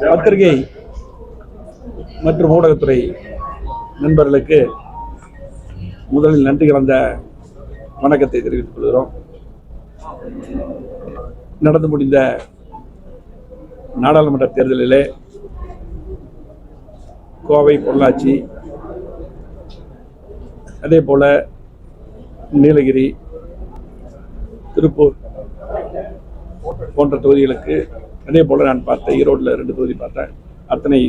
பத்திரிகை மற்றும் ஊடகத்துறை நண்பர்களுக்கு முதலில் நன்றி கலந்த வணக்கத்தை தெரிவித்துக் கொள்கிறோம். நடந்து முடிந்த நாடாளுமன்ற தேர்தலிலே கோவை, பொள்ளாச்சி, அதே போல நீலகிரி, திருப்பூர் போன்ற தொகுதிகளுக்கு, அதே போல நான் பார்த்த ஈரோட்டில் 2 தொகுதி பார்த்தேன். அத்தனை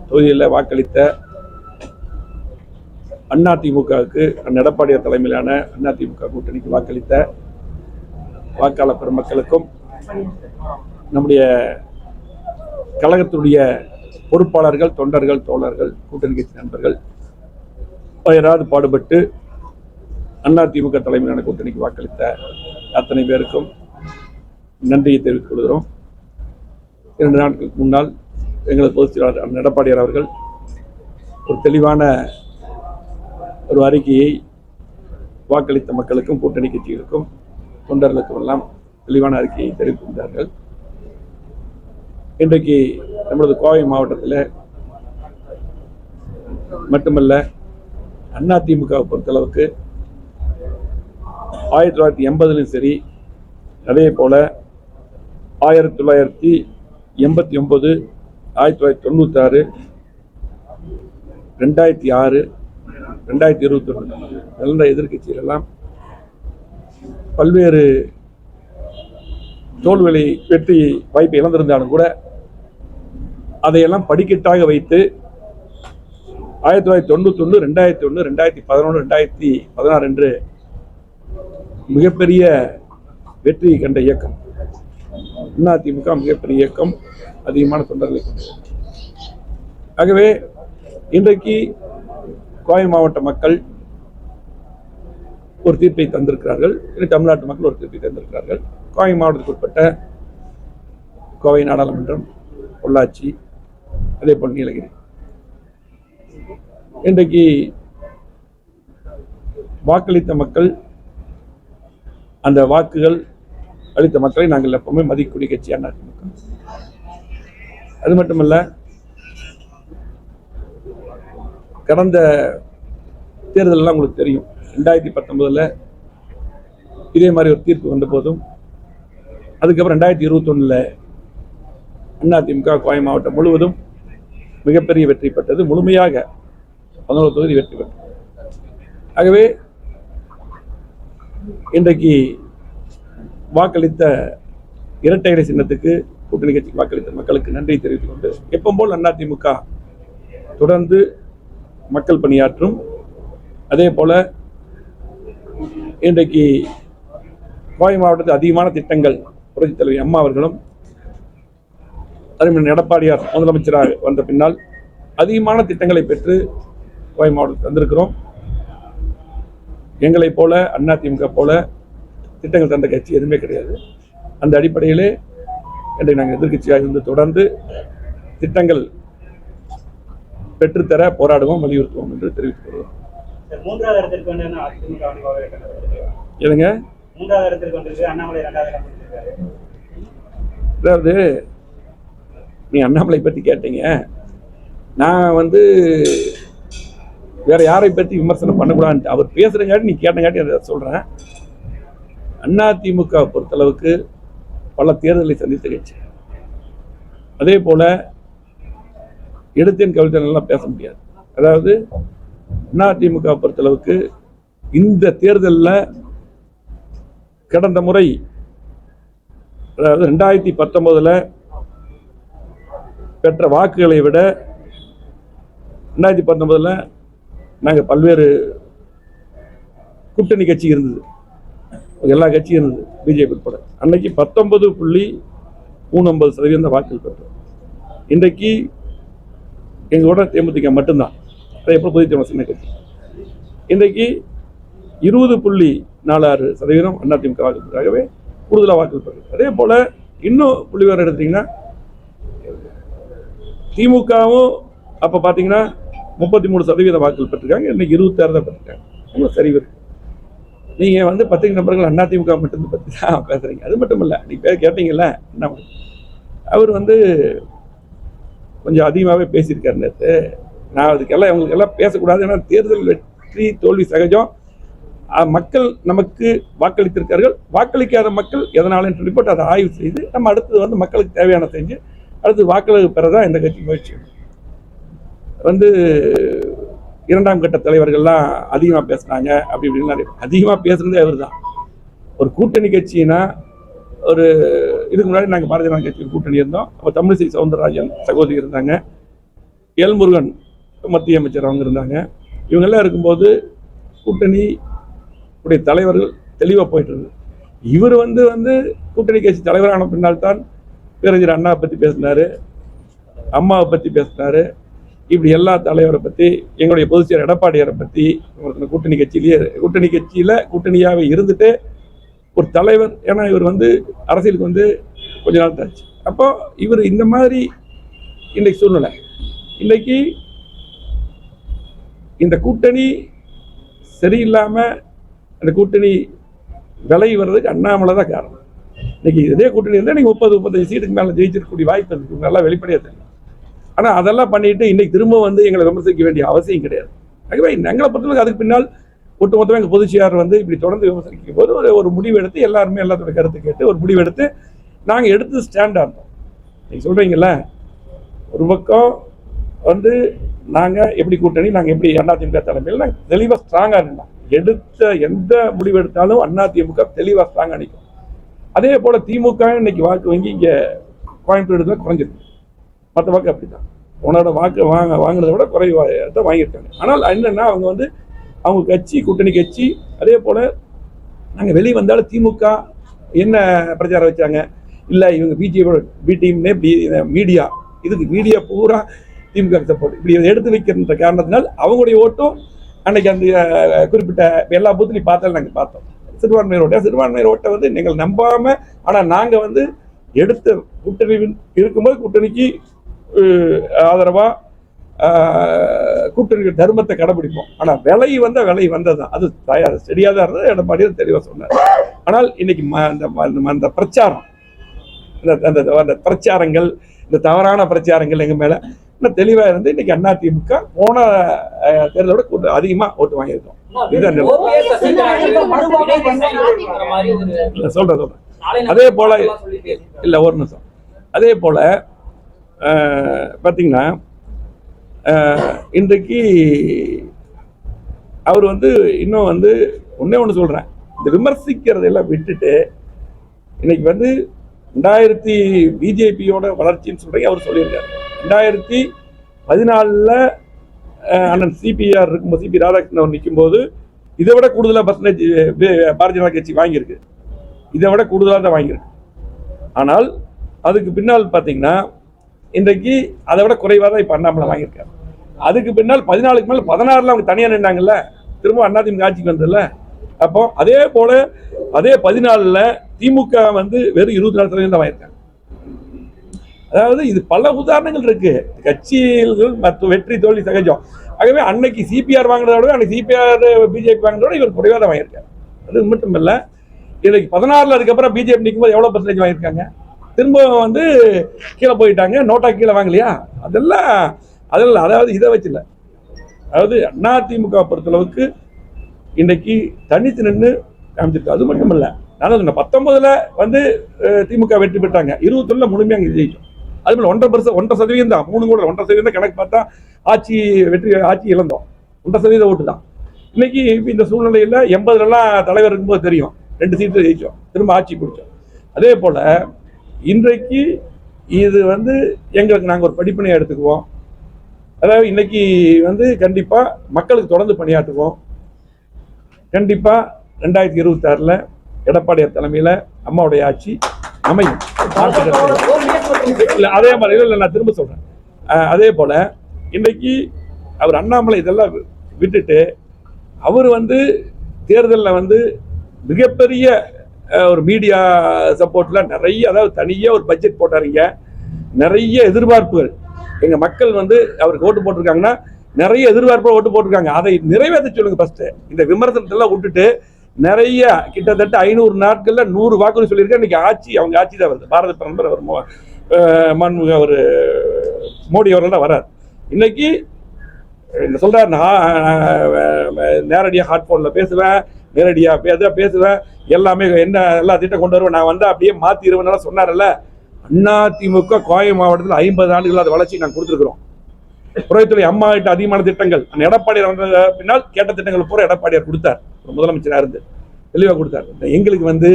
தொகுதிகளில் வாக்களித்த அதிமுகவுக்கு, எடப்பாடியார் தலைமையிலான அதிமுக கூட்டணிக்கு வாக்களித்த வாக்காளர் பெருமக்களுக்கும், நம்முடைய கழகத்துடைய பொறுப்பாளர்கள், தொண்டர்கள், தோழர்கள், கூட்டணி கட்சி நண்பர்கள் யாராவது பாடுபட்டு அதிமுக தலைமையிலான கூட்டணிக்கு வாக்களித்த அத்தனை பேருக்கும் நன்றியை தெரிவித்துக் கொள்கிறோம். 2 நாட்களுக்கு முன்னால் எங்களது பொதுச் செயலாளர் எடப்பாடியார் அவர்கள் ஒரு தெளிவான ஒரு அறிக்கையை வாக்களித்த மக்களுக்கும், கூட்டணி கட்சிகளுக்கும், தொண்டர்களுக்கும் எல்லாம் தெளிவான அறிக்கையை தெரிவித்திருந்தார்கள். இன்றைக்கு நம்மளது கோவை மாவட்டத்தில் மட்டுமல்ல, அதிமுகவை பொறுத்தளவுக்கு 1980 சரி, அதே போல 1989, 1996, 2006, 2021 நல்ல எதிர்கட்சிகள் எல்லாம் பல்வேறு தோல்விகளை வெற்றி வாய்ப்பை இழந்திருந்தாலும் கூட அதையெல்லாம் படிக்கட்டாக வைத்து 1991, 2001, 2011, 2016 என்று மிகப்பெரிய வெற்றி கண்ட இயக்கம் அதிமுக. மிகப்பெரிய இயக்கம், அதிகமான தொண்டர்களை கொண்டது. ஆகவே இன்றைக்கு கோவை மாவட்ட மக்கள் ஒரு தீர்ப்பை தந்திருக்கிறார்கள். தமிழ்நாட்டு மக்கள் ஒரு தீர்ப்பை தந்திருக்கிறார்கள். கோவை மாவட்டத்துக்கு உட்பட்ட கோவை நாடாளுமன்றம், பொள்ளாச்சி, அதே போல் நீலகிரி, இன்றைக்கு வாக்களித்த மக்கள், அந்த வாக்குகள் அளித்த மக்களை நாங்கள் எப்பவுமே மதிக்கக்கூடிய கட்சி அதிமுக. அது மட்டுமல்ல, கடந்த தேர்தலெல்லாம் உங்களுக்கு தெரியும். 2019 இதே மாதிரி ஒரு தீர்ப்பு வந்த போதும், அதுக்கப்புறம் 2021 அதிமுக கோவை மாவட்டம் முழுவதும் மிகப்பெரிய வெற்றி பெற்றது. முழுமையாக 11 தொகுதி வெற்றி பெற்றது. ஆகவே இன்றைக்கு வாக்களித்த இரட்டை இலை சின்னத்துக்கு, கூட்டணி கட்சிக்கு வாக்களித்த மக்களுக்கு நன்றி தெரிவித்துக் கொண்டு, எப்பவும் போல் அதிமுக தொடர்ந்து மக்கள் பணியாற்றும். அதே போல இன்றைக்கு கோவை மாவட்டத்தில் அதிகமான திட்டங்கள் புரட்சித் தலைவி அம்மா அவர்களும், அதே எடப்பாடியார் முதலமைச்சராக வந்த பின்னால் அதிகமான திட்டங்களை பெற்று கோவை மாவட்டத்தில் தந்திருக்கிறோம். எங்களை போல, அதிமுக போல திட்டங்கள் தந்த கட்சி எதுவுமே கிடையாது. அந்த அடிப்படையிலே இன்றைக்கு நாங்கள் எதிர்கட்சியாக இருந்து தொடர்ந்து திட்டங்கள் பெற்றுத்தர போராடுவோம், வலியுறுத்துவோம் என்று தெரிவித்துக் கொள்வோம். எதுங்க? அதாவது நீ அண்ணாமலை பற்றி கேட்டீங்க. நான் வேற யாரை பற்றி விமர்சனம் பண்ணக்கூடாது, அவர் பேசுறங்காட்டி நீ கேட்டங்காட்டி அதை சொல்றேன். அதிமுக பொறுத்தளவுக்கு பல தேர்தலை சந்தித்த கட்சி. அதே போல எடுத்தேன் கவிழ்த்தேன் எல்லாம் பேச முடியாது. அதாவது அதிமுக பொறுத்தளவுக்கு இந்த தேர்தலில் கடந்த முறை, அதாவது 2019 பெற்ற வாக்குகளை விட 2019 நாங்கள் பல்வேறு கூட்டணி கட்சி இருந்தது, எல்லா கட்சியும் இருந்தது, பிஜேபி உட்பட. அன்னைக்கு 19.39% வாக்குகள் பெற்றோம். இன்றைக்கு எங்களோட தேமுதிக மட்டும்தான், அதே போல் புதிய சின்ன கட்சி. இன்றைக்கு 20.46% அதிமுக வாக்குகளுக்காகவே கூடுதலாக வாக்குகள் பெறும். அதே போல இன்னும் புள்ளிவிவரம் எடுத்தீங்கன்னா, திமுகவும் அப்போ பார்த்தீங்கன்னா 33% வாக்குகள் பெற்றிருக்காங்க. இன்னைக்கு 26 தான் பெற்றிருக்காங்க. உங்களுக்கு சரிவு இருக்கு. நீங்க பத்திரிகை நபர்கள் அதிமுக மட்டும் பத்தி தான் பேசுறீங்க. அது மட்டும் இல்ல, நீ பேர் கேட்டீங்கல்ல, என்ன அவர் கொஞ்சம் அதிகமாகவே பேசியிருக்காரு நேற்று. நான் அதுக்கெல்லாம் இவங்களுக்கெல்லாம் பேசக்கூடாது. ஏன்னா தேர்தல் வெற்றி தோல்வி சகஜம். மக்கள் நமக்கு வாக்களித்திருக்கார்கள். வாக்களிக்காத மக்கள் எதனாலன்னு சொல்லி போட்டு அதை ஆய்வு செய்து நம்ம அடுத்தது வந்து மக்களுக்கு தேவையான செஞ்சு அடுத்து வாக்களிப்பு பெறதான் இந்த கட்சி முயற்சி. வந்து இரண்டாம் கட்ட தலைவர்கள்லாம் அதிகமாக பேசுனாங்க அப்படி இப்படின்னு அதிகமாக பேசுறதே அவர் தான். ஒரு கூட்டணி கட்சினா ஒரு இதுக்கு முன்னாடி நாங்கள் பாரதிய ஜனதா கட்சியில் கூட்டணி இருந்தோம். அப்போ தமிழிசை சவுந்தரராஜன் சகோதரி இருந்தாங்க, எல் முருகன் மத்திய அமைச்சர் அவங்க இருந்தாங்க. இவங்கெல்லாம் இருக்கும்போது கூட்டணி உடைய தலைவர்கள் தெளிவாக போயிட்டு இருக்கு. இவர் வந்து கூட்டணி கட்சி தலைவரான பின்னால் தான் பேரறிஞர் அண்ணாவை பற்றி பேசினாரு, அம்மாவை பற்றி பேசினாரு. இப்படி எல்லா தலைவரை பற்றி, எங்களுடைய பொதுச் செயலர் எடப்பாடியாரை பற்றி, கூட்டணி கட்சியில் கூட்டணியாகவே இருந்துட்டு ஒரு தலைவர். ஏன்னா இவர் வந்து அரசியலுக்கு வந்து கொஞ்ச நாள் தாச்சு. அப்போ இவர் இந்த மாதிரி இன்றைக்கு சூழ்நிலை. இன்றைக்கி இந்த கூட்டணி சரியில்லாமல் அந்த கூட்டணி விலை வர்றதுக்கு அண்ணாமலை தான் காரணம். இன்னைக்கு இதே கூட்டணி இருந்தால் நீங்கள் 30-35 சீட்டுக்கு மேலே ஜெயிச்சிருக்கக்கூடிய வாய்ப்பு இருக்குது, நல்லா வெளிப்படையாக தெரியும். ஆனால் அதெல்லாம் பண்ணிட்டு இன்னைக்கு திரும்ப வந்து எங்களை விமர்சிக்க வேண்டிய அவசியம் கிடையாது. ஆகவே எங்களை பொறுத்தவரைக்கும் அதுக்கு பின்னால் ஒட்டுமொத்தமாக எங்கள் பொதுச்செயலாளர் வந்து இப்படி தொடர்ந்து விமர்சிக்கும் போது ஒரு முடிவு எடுத்து எல்லாருமே எல்லாத்தோட கருத்து கேட்டு ஒரு முடிவு எடுத்து நாங்கள் எடுத்து ஸ்டாண்டாக இருந்தோம். நீங்கள் சொல்கிறீங்கள ஒரு பக்கம் வந்து நாங்கள் எப்படி கூட்டணி, நாங்கள் எப்படி அதிமுக தலைமையில் நாங்கள் தெளிவாக ஸ்ட்ராங்காக இருந்தோம். எடுத்த எந்த முடிவு எடுத்தாலும் அதிமுக தெளிவாக ஸ்ட்ராங்காக நிற்கும். அதே போல் திமுக இன்னைக்கு வாக்கு வங்கி இங்கே கோயம்புத்தூர் குறைஞ்சிருக்கு. மற்ற வாக்கு அப்படி தான் உன்னோட வாக்கு வாங்கினதை விட குறைவாக தான் வாங்கியிருக்காங்க. ஆனால் என்னென்னா அவங்க வந்து அவங்க கட்சி கூட்டணி கட்சி. அதே போல் நாங்கள் வெளியே வந்தாலும் திமுக என்ன பிரச்சாரம் வச்சாங்க, இல்லை இவங்க பி டீம்னே இப்படி மீடியா, இதுக்கு மீடியா பூரா திமுக சப்போர்ட் இப்படி எடுத்து வைக்கிற காரணத்தினால் அவங்களுடைய ஓட்டும் அன்னைக்கு அந்த குறிப்பிட்ட எல்லா பூத்துலையும் பார்த்தாலும் நாங்கள் பார்த்தோம். சிறுபான்மையர் ஓட்டை வந்து நீங்கள் நம்பாமல், ஆனால் நாங்கள் வந்து எடுத்த கூட்டணி இருக்கும்போது கூட்டணிக்கு ஆதரவாக கூட்டணி தர்மத்தை கடைபிடிப்போம். ஆனால் விலை வந்தது தான், அது தயார் சரியாக தான் இருந்தது. எடப்பாடியும் தெளிவாக சொன்னார். ஆனால் இன்னைக்கு அந்த பிரச்சாரம், அந்த பிரச்சாரங்கள், இந்த தவறான பிரச்சாரங்கள் எங்கள் மேலே இன்னும் தெளிவாக இருந்து இன்னைக்கு அதிமுக போன தேர்தலோட கூட்டம் அதிகமாக ஓட்டு வாங்கியிருக்கோம். இதுதான் சொல்றேன். அதே போல இல்லை ஒரு நிமிஷம். அதே போல பார்த்தீங்கன்னா இன்றைக்கு அவர் வந்து இன்னும் வந்து ஒன்று சொல்கிறேன், இந்த விமர்சிக்கிறதெல்லாம் விட்டுட்டு இன்னைக்கு வந்து 2000 பிஜேபியோட வளர்ச்சின்னு சொல்கிறீங்க. அவர் சொல்லியிருக்காரு 2014 அண்ணன் சிபிஆர் இருக்கும்போது, சிபி ராதாகிருஷ்ணன் நிற்கும்போது இதை விட கூடுதலாக பர்சன்டேஜ் பாரதிய ஜனதா கட்சி வாங்கியிருக்கு, இதை விட கூடுதலாக தான் வாங்கியிருக்கு. ஆனால் அதுக்கு பின்னால் பார்த்தீங்கன்னா இன்றைக்கு அதை விட குறைவாக தான் இப்போ அண்ணாமலை வாங்கியிருக்காரு. அதுக்கு பின்னால் 14க்கு மேலே 16 அவங்க தனியாக நின்றாங்கல்ல, திரும்ப அதிமுக ஆட்சிக்கு வந்ததில்ல. அப்போ அதே போல அதே 14 திமுக வந்து வெறும் 24% தான் வாங்கியிருக்காங்க. அதாவது இது பல உதாரணங்கள் இருக்கு. கட்சிகள் மற்றும் வெற்றி தோல்வி சகஜம். ஆகவே அன்னைக்கு சிபிஆர் வாங்கினதை விட அன்னைக்கு சிபிஆர் பிஜேபி வாங்கினத விட இவர் குறைவாக தான் வாங்கியிருக்காரு. அது மட்டும் இல்லை, இன்னைக்கு 16 அதுக்கப்புறம் பிஜேபி நிற்கும்போது எவ்வளோ பர்சன்டேஜ் வாங்கியிருக்காங்க, திரும்ப வந்து கீழே போயிட்டாங்க. நோட்டா கீழே வாங்கலையா, அதெல்லாம் அதாவது இதை வச்சுல. அதாவது அதிமுக பொறுத்தளவுக்கு இன்னைக்கு தனித்து நின்று காமிச்சிருக்கு. அது மட்டும் இல்லை, நான் 19 வந்து திமுக வெற்றி பெற்றாங்க, 21 முழுமையாக ஜெயிச்சோம். அது போல 1.5% தான், 3 கூட 1.5% கணக்கு பார்த்தா ஆட்சி இழந்தோம். 1% ஓட்டு தான். இன்னைக்கு இந்த சூழ்நிலையில் 80 தலைவர் இருக்கும்போது தெரியும் 2 சீட்டு ஜெயிச்சோம், திரும்ப ஆட்சி பிடிச்சோம். அதே போல இன்றைக்கு இது வந்து எங்களுக்கு நாங்கள் ஒரு படிப்பினையை எடுத்துக்குவோம். அதாவது இன்னைக்கு வந்து கண்டிப்பாக மக்களுக்கு தொடர்ந்து பணியாற்றுவோம். கண்டிப்பாக 2026 எடப்பாடியார் தலைமையில் அம்மாவுடைய ஆட்சி அமையும். அதே மாதிரி இல்லை, நான் திரும்ப சொல்கிறேன். அதே போல் இன்னைக்கு அவர் அண்ணாமலை இதெல்லாம் விட்டுட்டு அவர் வந்து தேர்தலில் வந்து மிகப்பெரிய ஒரு மீடியா சப்போர்ட்டில் நிறைய, அதாவது தனியாக ஒரு பட்ஜெட் போட்டாருங்க. நிறைய எதிர்பார்ப்புகள் எங்கள் மக்கள் வந்து அவருக்கு ஓட்டு போட்டிருக்காங்கன்னா நிறைய எதிர்பார்ப்பு ஓட்டு போட்டிருக்காங்க. அதை நிறைவேற்ற சொல்லுங்க ஃபர்ஸ்ட். இந்த விமர்சனத்தெல்லாம் விட்டுட்டு நிறைய கிட்டத்தட்ட 500 நாட்களில் 100 வாக்குறுதி சொல்லியிருக்கேன். இன்னைக்கு அவங்க ஆட்சி தான் வருது. பாரத பிரதமர் அவர் மன்முக அவர் மோடி அவர்கள் தான் வர்றார். இன்னைக்கு சொல்றாரு, நான் நேரடியாக ஹாட் போனில் பேசுவேன், நேரடியாக பேசுவேன், எல்லாமே எல்லா திட்டம் கொண்டு வருவேன், நான் வந்து அப்படியே மாற்றிடுவேன் சொன்னார்ல. அதிமுக கோவை மாவட்டத்தில் 50 ஆண்டுகள் அதை வளர்ச்சி நாங்கள் கொடுத்துருக்குறோம். புறத்துறை அம்மா கிட்ட அதிகமான திட்டங்கள் எடப்பாடியார் வந்த பின்னால் கேட்ட திட்டங்கள் பூரா எடப்பாடியார் கொடுத்தார். முதலமைச்சராக இருந்து தெளிவாக கொடுத்தார். எங்களுக்கு வந்து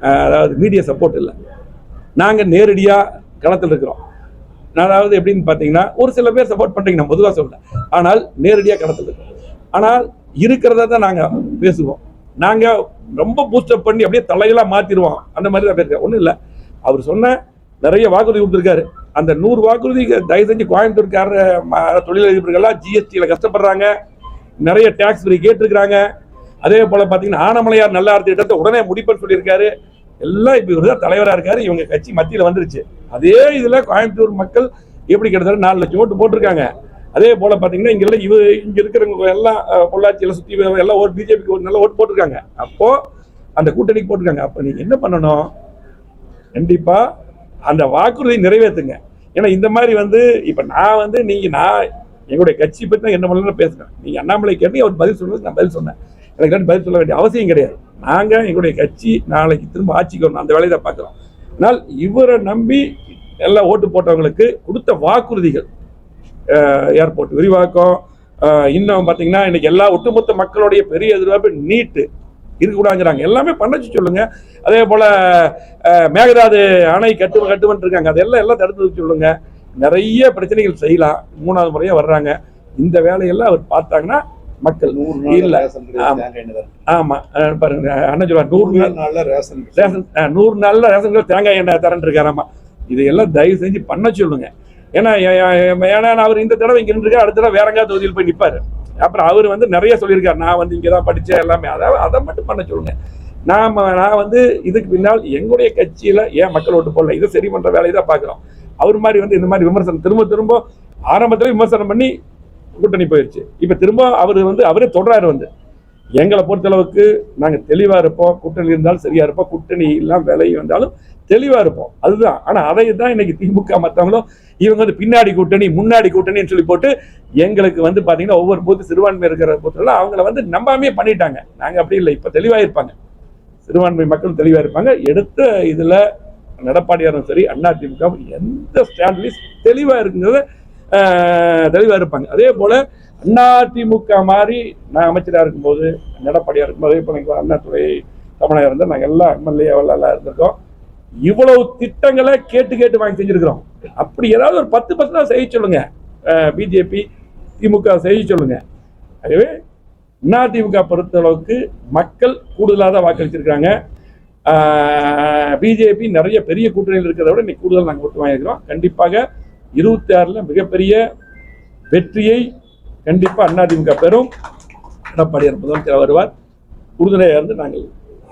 அதாவது மீடியா சப்போர்ட் இல்லை, நாங்கள் நேரடியாக களத்தில் இருக்கிறோம். அதாவது எப்படின்னு பார்த்தீங்கன்னா, ஒரு சில பேர் சப்போர்ட் பண்ணுறீங்க, நான் பொதுவாக சொல்ல, ஆனால் நேரடியாக களத்தில் இருக்கிறோம். ஆனால் இருக்கிறத தான் நாங்கள் பேசுவோம். நாங்கள் ரொம்ப பூஸ்டப் பண்ணி அப்படியே தலையெல்லாம் மாற்றிடுவோம், அந்த மாதிரி தான் பேசுகிறோம். ஒன்றும் இல்லை, அவர் சொன்ன நிறைய வாக்குறுதி கொடுத்துருக்காரு. அந்த 100 வாக்குறுதி தயவு செஞ்சு கோயம்புத்தூர்கார தொழிலதிபர்கள்லாம் ஜிஎஸ்டியில் கஷ்டப்படுறாங்க, நிறைய டேக்ஸ் ஃப்ரீ கேட்டிருக்கிறாங்க. அதே போல் பார்த்தீங்கன்னா ஆனமலையார் நல்லார் திட்டத்தை உடனே முடிப்பேன்னு சொல்லியிருக்காரு. எல்லாம் இப்போ இவர் தான் தலைவராக இருக்காரு, இவங்க கட்சி மத்தியில் வந்துருச்சு. அதே இதில் கோயம்புத்தூர் மக்கள் எப்படி கிட்டத்தட்ட 4 லட்சம் ஓட்டு போட்டிருக்காங்க. அதே போல் பார்த்தீங்கன்னா இங்கே இருக்கிறவங்க எல்லாம் பொள்ளாச்சியில் சுற்றி எல்லாம் ஓட்டு பிஜேபிக்கு ஒரு நல்ல ஓட்டு போட்டிருக்காங்க. அப்போது அந்த கூட்டணிக்கு போட்டிருக்காங்க. அப்போ நீங்கள் என்ன பண்ணணும், கண்டிப்பாக அந்த வாக்குறுதி நிறைவேற்றுங்க. ஏன்னா இந்த மாதிரி வந்து இப்போ நான் வந்து நான் எங்களுடைய கட்சி பற்றி தான் என்ன பண்ணலாம் பேசுகிறேன். நீங்கள் அண்ணாமலை கேட்டு அவர் பதில் சொல்லுறது, நான் பதில் சொன்னேன். எனக்கு பதில் சொல்ல வேண்டிய அவசியம் கிடையாது. நாங்கள் எங்களுடைய கட்சி நாளைக்கு திரும்ப ஆட்சிக்கு வரணும், அந்த வேலையை தான் பார்க்குறோம். ஆனால் இவரை நம்பி எல்லாம் ஓட்டு போட்டவங்களுக்கு கொடுத்த வாக்குறுதிகள், ஏர்போர்ட் விரிவாக்கம், இன்னும் பார்த்தீங்கன்னா இன்னைக்கு எல்லா ஒட்டுமொத்த மக்களுடைய பெரிய எதிர்பார்ப்பு நீட்டு இருக்கக்கூடாதுங்கிறாங்க, எல்லாமே பண்ணச்சு சொல்லுங்க. அதே போல் மேகதாது அணை கட்டுமன் இருக்காங்க, அதெல்லாம் தடுத்து சொல்லுங்க. நிறைய பிரச்சனைகள் செய்யலாம். 3வது முறையாக வர்றாங்க. இந்த வேலையெல்லாம் அவர் பார்த்தாங்கன்னா மக்கள் 100 பாருங்க அண்ணன் சொல்லுவார் 100 நாள்ல ரேஷன் தேங்காய் எண்ணெய் தரேன் இருக்காராமா. இதையெல்லாம் தயவு செஞ்சு பண்ண சொல்லுங்க. ஏன்னா அவர் இந்த தடவை இங்க நின்றுருக்காரு, அடுத்த தடவை வேற எங்காவது தொகுதியில் போய் நிற்பாரு. அப்புறம் அவர் வந்து நிறைய சொல்லியிருக்காரு, நான் வந்து இங்கே தான் படித்தேன் எல்லாமே, அதை மட்டும் பண்ண சொல்லுங்க. நான் வந்து இதுக்கு பின்னால் எங்களுடைய கட்சியில் ஏன் மக்கள் ஓட்டு போடல, இதை சரி பண்ணுற வேலையை தான் பார்க்குறோம். அவர் மாதிரி வந்து இந்த மாதிரி விமர்சனம் திரும்ப ஆரம்பத்தில் விமர்சனம் பண்ணி கூட்டணி போயிடுச்சு. இப்போ திரும்ப அவரே தொடராரு. வந்து எங்களை பொறுத்தளவுக்கு நாங்கள் தெளிவாக இருப்போம், கூட்டணி இருந்தாலும் சரியாக இருப்போம், கூட்டணி எல்லாம் விலை வந்தாலும் தெளிவாக இருப்போம், அதுதான். ஆனால் அதை தான் இன்னைக்கு திமுக மற்றவங்களும் இவங்க வந்து பின்னாடி கூட்டணி முன்னாடி கூட்டணின்னு சொல்லி போட்டு எங்களுக்கு வந்து பார்த்தீங்கன்னா ஒவ்வொரு போது சிறுபான்மை இருக்கிற பொறுத்தவரை அவங்கள வந்து நம்பாமே பண்ணிட்டாங்க. நாங்கள் அப்படி இல்லை, இப்போ தெளிவாக இருப்பாங்க, சிறுபான்மை மக்கள் தெளிவாக இருப்பாங்க. எடுத்த இதில் எடப்பாடியாரும் சரி அதிமுக எந்த ஸ்டாண்ட்லையும் தெளிவாக இருக்குங்கிறத தெளிவாக இருப்பாங்க. அதே போல் அதிமுக மாதிரி நான் அமைச்சராக இருக்கும்போது எடப்பாடியாக இருக்கும்போது அதே போல் அண்ணாதுரை தமிழக இருந்தால் நாங்கள் எல்லாம் எம்எல்ஏ எல்லாம் இருந்திருக்கோம். இவ்வளவு திட்டங்களை கேட்டு வாங்கி செஞ்சிருக்கிறோம். அப்படி ஏதாவது ஒரு 10% செய்ய சொல்லுங்க, பிஜேபி திமுக செய்ய சொல்லுங்க. ஆகவே அதிமுக பொறுத்தளவுக்கு மக்கள் கூடுதலாக தான் வாக்களிச்சிருக்காங்க. பிஜேபி நிறைய பெரிய கூட்டணியில் இருக்கிறத விட இன்னைக்கு கூடுதல் நாங்கள் ஓட்டு வாங்கியிருக்கிறோம். கண்டிப்பாக 26 மிகப்பெரிய வெற்றியை கண்டிப்பாக அதிமுக பெறும். எடப்பாடியார் முதலமைச்சர் வருவார், உறுதுணையாக இருந்து நாங்கள்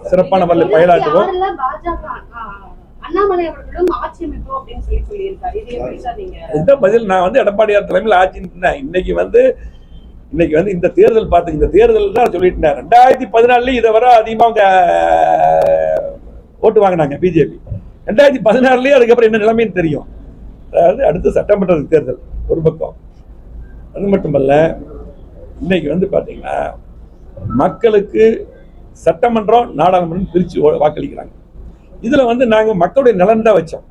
சிறப்பான முறையில் பயனாற்றுவோம். இதுதான் பதில். நான் வந்து எடப்பாடியார் தலைமையில் ஆட்சி இன்னைக்கு வந்து இந்த தேர்தல் பார்த்து இந்த தேர்தல் தான் சொல்லிட்டு 2014 இதை வர அதிகமாக ஓட்டு வாங்கினாங்க பிஜேபி. 2016 அதுக்கப்புறம் என்ன நிலைமைன்னு தெரியும். அதாவது அடுத்த சட்டமன்ற தேர்தல் ஒரு பக்கம். அது மட்டுமல்ல, இன்னைக்கு வந்து பார்த்தீங்கன்னா மக்களுக்கு சட்டமன்றம் நாடாளுமன்றம் பிரித்து வாக்களிக்கிறாங்க. இதில் வந்து நாங்கள் மக்களுடைய நலன் தான் வச்சோம்.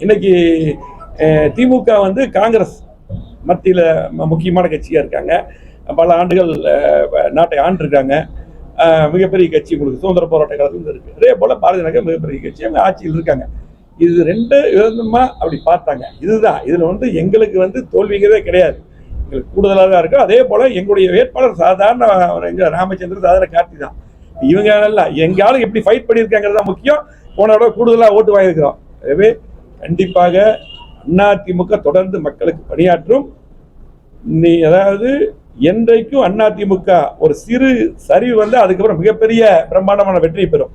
இன்னைக்கு திமுக வந்து காங்கிரஸ் மத்தியில் முக்கியமான கட்சியாக இருக்காங்க, பல ஆண்டுகள் நாட்டை ஆண்டிருக்காங்க, மிகப்பெரிய கட்சி, உங்களுக்கு சுதந்திர போராட்ட காலத்தில் இருக்குது. அதே போல் பாரதிய ஜனதா மிகப்பெரிய கட்சி, அவங்க ஆட்சியில் இருக்காங்க. இது 2 விதமா அப்படி பார்த்தாங்க. இதுதான் இதில் வந்து எங்களுக்கு வந்து தோல்விங்கிறதே கிடையாது, எங்களுக்கு கூடுதலாக தான் இருக்கும். அதே போல் எங்களுடைய வேட்பாளர் சாதாரண எங்கள் ராமச்சந்திரன் சாதாரண கார்த்தி தான். இவங்க எல்லாம் எங்காலும் எப்படி ஃபைட் பண்ணியிருக்காங்கிறது தான் முக்கியம். போன விட கூடுதலாக ஓட்டு வாங்கியிருக்கிறோம். எனவே கண்டிப்பாக அதிமுக தொடர்ந்து மக்களுக்கு பணியாற்றும். அதாவது என்றைக்கும் அதிமுக ஒரு சிறு சரிவு வந்து அதுக்கப்புறம் மிகப்பெரிய பிரம்மாண்டமான வெற்றி பெறும்.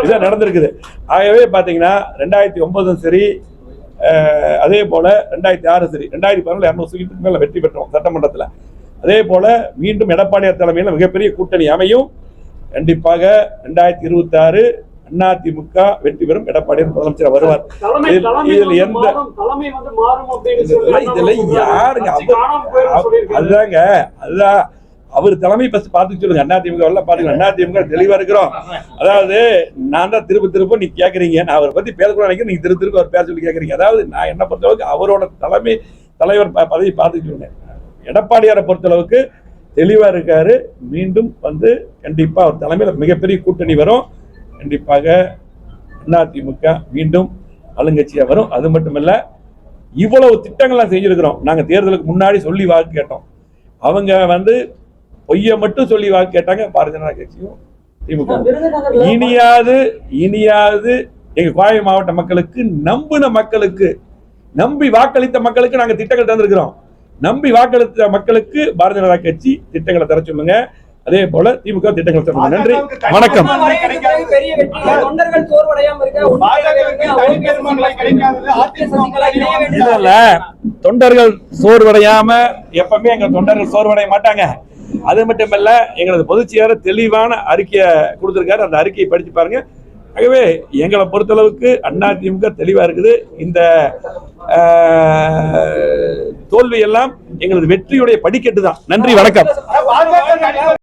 இதான் நடந்திருக்குது. ஆகவே பார்த்தீங்கன்னா 2009 சரி, அதே போல 2006 சரி, 2011 200 சீட்டுக்கு மேல வெற்றி பெற்றோம் சட்டமன்றத்தில். அதே போல மீண்டும் எடப்பாடியார் தலைமையில் மிகப்பெரிய கூட்டணி அமையும். கண்டிப்பாக 2026 அதிமுக வெற்றி பெறும், எடப்பாடியார் முதலமைச்சர் வருவார். இதுல எந்த இதுல யாருங்க அதுதாங்க, அதுதான் அவர் தலைமை பஸ் பார்த்து சொல்லுங்க. அதிமுக எல்லாம் பாத்துக்கலாம், அதிமுக தெளிவா இருக்கிறோம். அதாவது நான் தான் திரும்ப நீ கேக்குறீங்க, நான் அவரை பத்தி பேசக்கூடாது நினைக்கிறேன், நீங்க திரும்ப அவர் பேச சொல்லி கேக்குறீங்க. அதாவது நான் என்ன பொறுத்தளவுக்கு அவரோட தலைவர் பதவி பார்த்து சொல்லுங்க. எடப்பாடியாரை பொறுத்தளவுக்கு தெளிவா இருக்காரு. மீண்டும் வந்து கண்டிப்பா அவர் தலைமையில மிகப்பெரிய கூட்டணி வரும். கண்டிப்பாக அதிமுக மீண்டும் ஆளுங்கட்சியா வரும். அது மட்டுமல்ல, இவ்வளவு திட்டங்கள்லாம் செஞ்சிருக்கிறோம். நாங்க தேர்தலுக்கு முன்னாடி சொல்லி வாக்கு கேட்டோம். அவங்க வந்து பொய்ய மட்டும் சொல்லி வாக்கு கேட்டாங்க. பாரதிய ஜனதா கட்சியும் திமுக. இனியாவது எங்க கோவை மாவட்ட மக்களுக்கு, நம்பின மக்களுக்கு, நம்பி வாக்களித்த மக்களுக்கு நாங்க திட்டங்கள் தந்திருக்கிறோம். நம்பி வாக்களித்த மக்களுக்கு பாரதிய ஜனதா கட்சி திட்டங்களை தர சொல்லுங்க. அதே போல திமுக திட்டங்கள் தர. நன்றி, வணக்கம். தொண்டர்கள் சோர்வடையாம எப்பவுமே எங்க தொண்டர்கள் சோர்வடைய மாட்டாங்க. அது மட்டுமல்ல, எங்களது பொதுச் செயலாளர் தெளிவான அறிக்கையை கொடுத்திருக்காரு. அந்த அறிக்கையை படிச்சு பாருங்க. ஆகவே எங்களை பொறுத்தளவுக்கு அதிமுக தெளிவா இருக்குது. இந்த தோல்வி எல்லாம் எங்களது வெற்றியுடைய படிக்கட்டு தான். நன்றி, வணக்கம்.